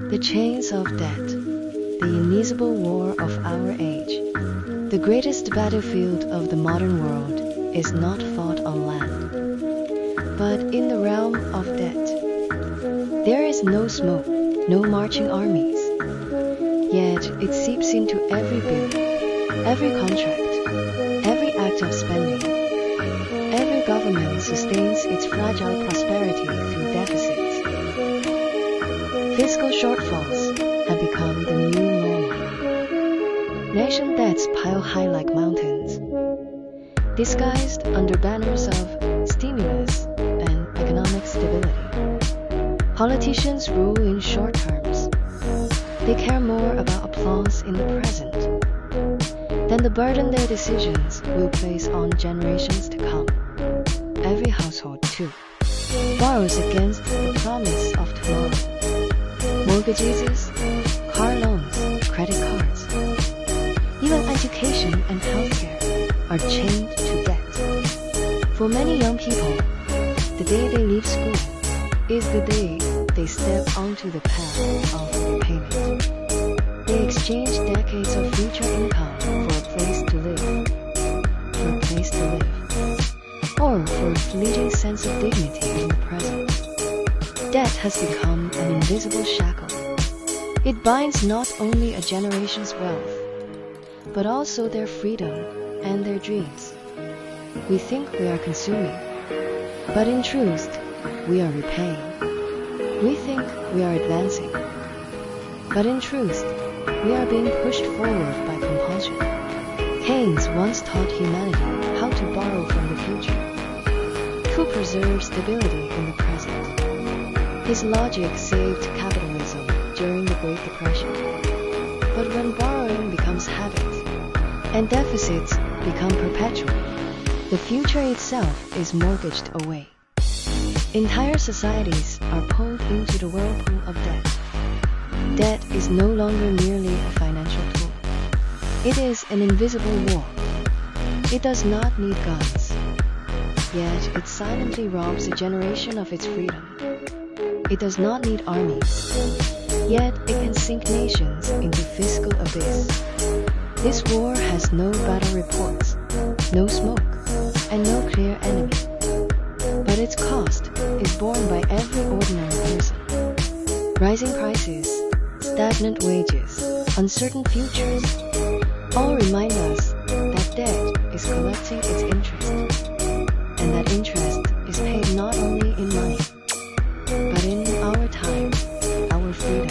The chains of debt, the invisible war of our age. The greatest battlefield of the modern world is not fought on land, but in the realm of debt. There is no smoke, no marching armies, yet it seeps into every bill, every contract, every act of spending. Every government sustains its fragile prosperity through deficits. Fiscal shortfalls have become the new normal. Nation debts pile high like mountains, disguised under banners of stimulus and economic stability. Politicians rule in short terms. They care more about applause in the present than the burden their decisions will place on generations to come. Every household, too, borrows against the promise of tomorrow. Mortgages, car loans, credit cards, even education and healthcare are chained to debt. For many young people, the day they leave school is the day they step onto the path of repayment. They exchange decades of future income for a place to live, or for a fleeting sense of dignity in the present. Debt has become an invisible shackle. It binds not only a generation's wealth, but also their freedom and their dreams. We think we are consuming, but in truth, we are repaying. We think we are advancing, but in truth, we are being pushed forward by compulsion. Keynes once taught humanity how to borrow from the future, to preserve stability in the present. His logic saved capitalism during the Great Depression. But when borrowing becomes habit, and deficits become perpetual, the future itself is mortgaged away. Entire societies are pulled into the whirlpool of debt. Debt is no longer merely a financial tool. It is an invisible war. It does not need guns, yet it silently robs a generation of its freedom. It does not need armies, yet it can sink nations into fiscal abyss. This war has no battle reports, no smoke, and no clear enemy. But its cost is borne by every ordinary person. Rising prices, stagnant wages, uncertain futures, all remind us that debt is collecting its interest, and that interest is paid not only in money, but in our time, our freedom,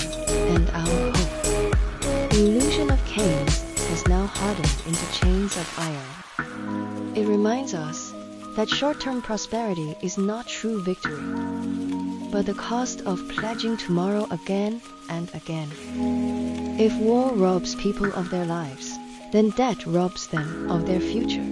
and our hope. The illusion of Keynes has now hardened into chains of iron. It reminds us that short-term prosperity is not true victory, but the cost of pledging tomorrow again and again. If war robs people of their lives, then debt robs them of their future.